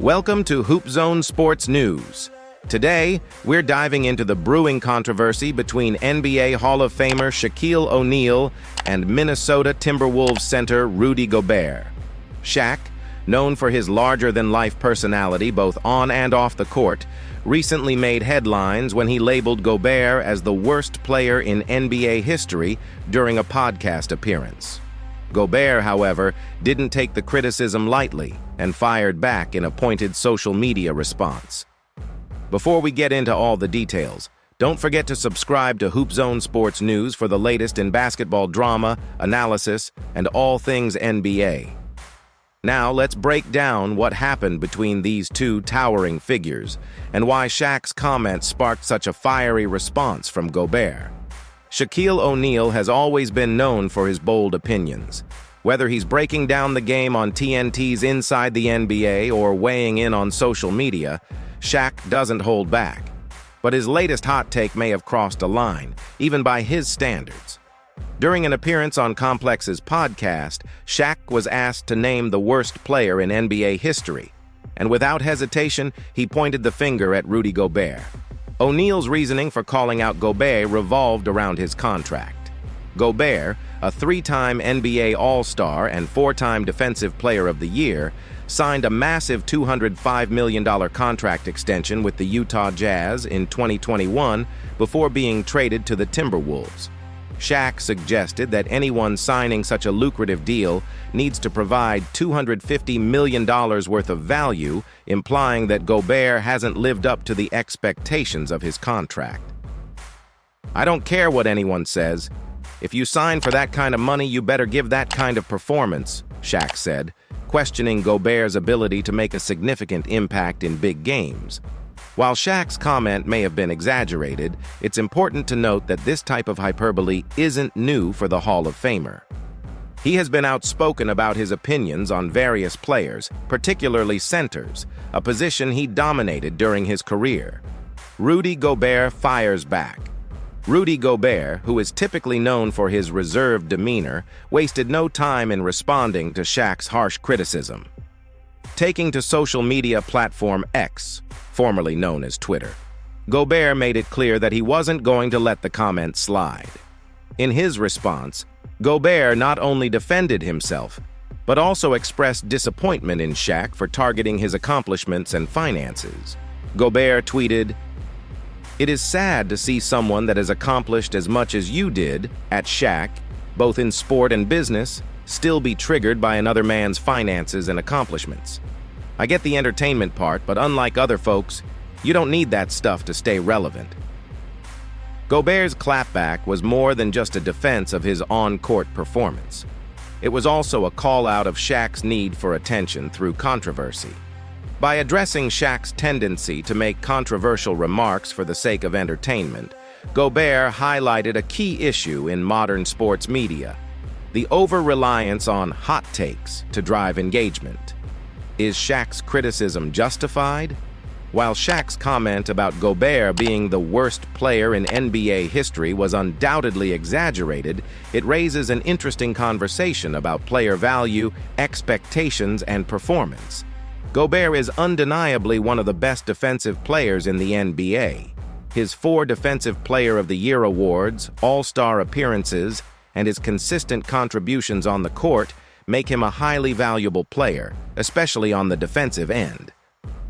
Welcome to Hoop Zone Sports News. Today, we're diving into the brewing controversy between NBA Hall of Famer Shaquille O'Neal and Minnesota Timberwolves center Rudy Gobert. Shaq, known for his larger-than-life personality both on and off the court, recently made headlines when he labeled Gobert as the worst player in NBA history during a podcast appearance. Gobert, however, didn't take the criticism lightly and fired back in a pointed social media response. Before we get into all the details, don't forget to subscribe to Hoop Zone Sports News for the latest in basketball drama, analysis, and all things NBA. Now let's break down what happened between these two towering figures and why Shaq's comments sparked such a fiery response from Gobert. Shaquille O'Neal has always been known for his bold opinions. Whether he's breaking down the game on TNT's Inside the NBA or weighing in on social media, Shaq doesn't hold back. But his latest hot take may have crossed a line, even by his standards. During an appearance on Complex's podcast, Shaq was asked to name the worst player in NBA history, and without hesitation, he pointed the finger at Rudy Gobert. O'Neal's reasoning for calling out Gobert revolved around his contract. Gobert, a three-time NBA All-Star and four-time Defensive Player of the Year, signed a massive $205 million contract extension with the Utah Jazz in 2021 before being traded to the Timberwolves. Shaq suggested that anyone signing such a lucrative deal needs to provide $250 million worth of value, implying that Gobert hasn't lived up to the expectations of his contract. "I don't care what anyone says. If you sign for that kind of money, you better give that kind of performance," Shaq said, questioning Gobert's ability to make a significant impact in big games. While Shaq's comment may have been exaggerated, it's important to note that this type of hyperbole isn't new for the Hall of Famer. He has been outspoken about his opinions on various players, particularly centers, a position he dominated during his career. Rudy Gobert fires back. Rudy Gobert, who is typically known for his reserved demeanor, wasted no time in responding to Shaq's harsh criticism. Taking to social media platform X, formerly known as Twitter, Gobert made it clear that he wasn't going to let the comment slide. In his response, Gobert not only defended himself, but also expressed disappointment in Shaq for targeting his accomplishments and finances. Gobert tweeted, "It is sad to see someone that has accomplished as much as you did, at Shaq, both in sport and business, still be triggered by another man's finances and accomplishments. I get the entertainment part, but unlike other folks, you don't need that stuff to stay relevant." Gobert's clapback was more than just a defense of his on-court performance. It was also a call-out of Shaq's need for attention through controversy. By addressing Shaq's tendency to make controversial remarks for the sake of entertainment, Gobert highlighted a key issue in modern sports media: the over-reliance on hot takes to drive engagement. Is Shaq's criticism justified? While Shaq's comment about Gobert being the worst player in NBA history was undoubtedly exaggerated, it raises an interesting conversation about player value, expectations, and performance. Gobert is undeniably one of the best defensive players in the NBA. His 4 Defensive Player of the Year awards, All-Star appearances, and his consistent contributions on the court make him a highly valuable player, especially on the defensive end.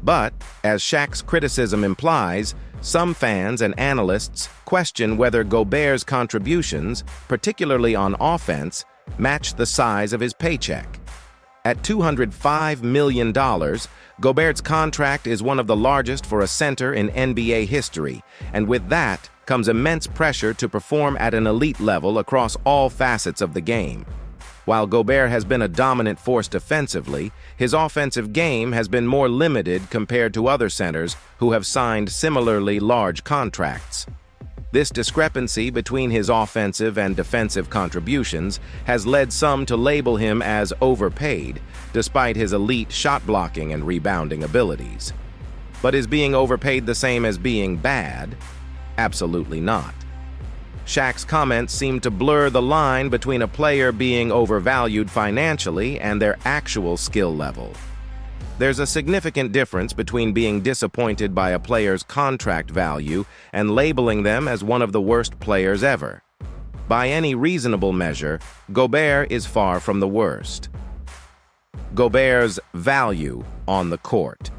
But, as Shaq's criticism implies, some fans and analysts question whether Gobert's contributions, particularly on offense, match the size of his paycheck. At $205 million, Gobert's contract is one of the largest for a center in NBA history, and with that comes immense pressure to perform at an elite level across all facets of the game. While Gobert has been a dominant force defensively, his offensive game has been more limited compared to other centers who have signed similarly large contracts. This discrepancy between his offensive and defensive contributions has led some to label him as overpaid, despite his elite shot blocking and rebounding abilities. But is being overpaid the same as being bad? Absolutely not. Shaq's comments seem to blur the line between a player being overvalued financially and their actual skill level. There's a significant difference between being disappointed by a player's contract value and labeling them as one of the worst players ever. By any reasonable measure, Gobert is far from the worst. Gobert's value on the court.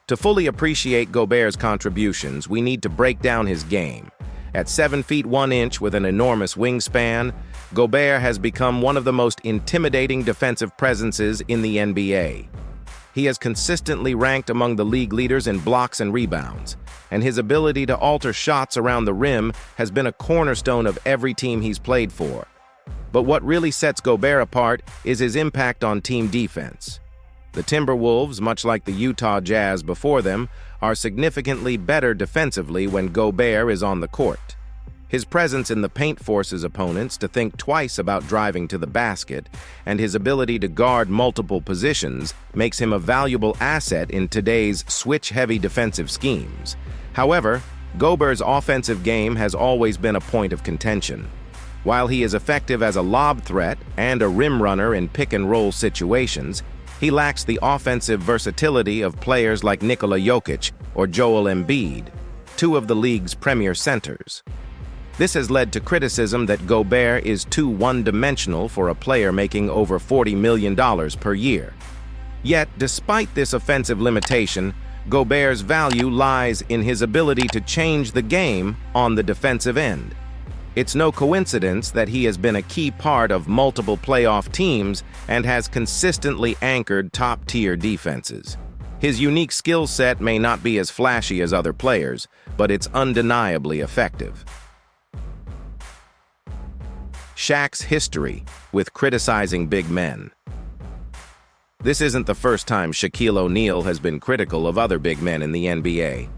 To fully appreciate Gobert's contributions, we need to break down his game. At 7 feet 1 inch with an enormous wingspan, Gobert has become one of the most intimidating defensive presences in the NBA. He has consistently ranked among the league leaders in blocks and rebounds, and his ability to alter shots around the rim has been a cornerstone of every team he's played for. But what really sets Gobert apart is his impact on team defense. The Timberwolves, much like the Utah Jazz before them, are significantly better defensively when Gobert is on the court. His presence in the paint forces opponents to think twice about driving to the basket, and his ability to guard multiple positions makes him a valuable asset in today's switch-heavy defensive schemes. However, Gobert's offensive game has always been a point of contention. While he is effective as a lob threat and a rim runner in pick-and-roll situations, he lacks the offensive versatility of players like Nikola Jokic or Joel Embiid, two of the league's premier centers. This has led to criticism that Gobert is too one-dimensional for a player making over $40 million per year. Yet, despite this offensive limitation, Gobert's value lies in his ability to change the game on the defensive end. It's no coincidence that he has been a key part of multiple playoff teams and has consistently anchored top-tier defenses. His unique skill set may not be as flashy as other players, but it's undeniably effective. Shaq's history with criticizing big men. This isn't the first time Shaquille O'Neal has been critical of other big men in the NBA.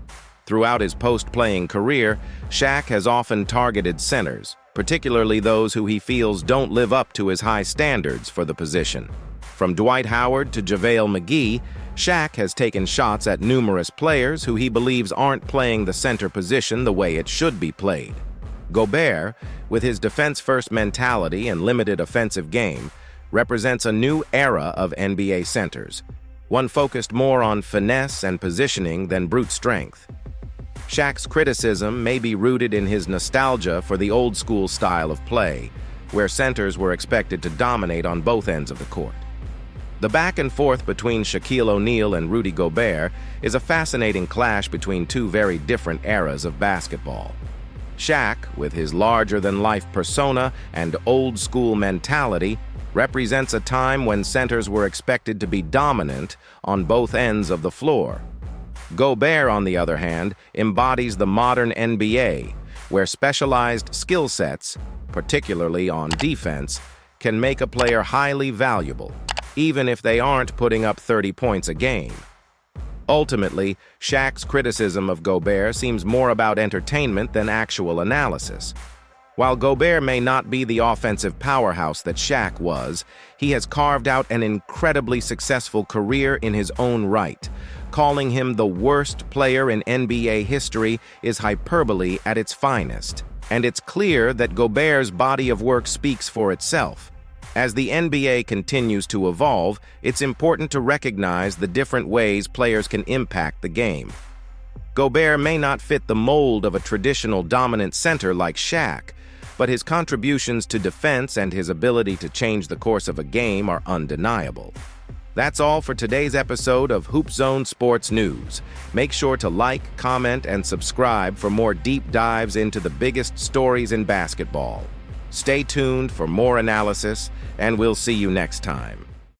Throughout his post-playing career, Shaq has often targeted centers, particularly those who he feels don't live up to his high standards for the position. From Dwight Howard to JaVale McGee, Shaq has taken shots at numerous players who he believes aren't playing the center position the way it should be played. Gobert, with his defense-first mentality and limited offensive game, represents a new era of NBA centers, one focused more on finesse and positioning than brute strength. Shaq's criticism may be rooted in his nostalgia for the old-school style of play, where centers were expected to dominate on both ends of the court. The back-and-forth between Shaquille O'Neal and Rudy Gobert is a fascinating clash between two very different eras of basketball. Shaq, with his larger-than-life persona and old-school mentality, represents a time when centers were expected to be dominant on both ends of the floor. Gobert, on the other hand, embodies the modern NBA, where specialized skill sets, particularly on defense, can make a player highly valuable, even if they aren't putting up 30 points a game. Ultimately, Shaq's criticism of Gobert seems more about entertainment than actual analysis. While Gobert may not be the offensive powerhouse that Shaq was, he has carved out an incredibly successful career in his own right. Calling him the worst player in NBA history is hyperbole at its finest, and it's clear that Gobert's body of work speaks for itself. As the NBA continues to evolve, it's important to recognize the different ways players can impact the game. Gobert may not fit the mold of a traditional dominant center like Shaq, but his contributions to defense and his ability to change the course of a game are undeniable. That's all for today's episode of Hoop Zone Sports News. Make sure to like, comment, and subscribe for more deep dives into the biggest stories in basketball. Stay tuned for more analysis, and we'll see you next time.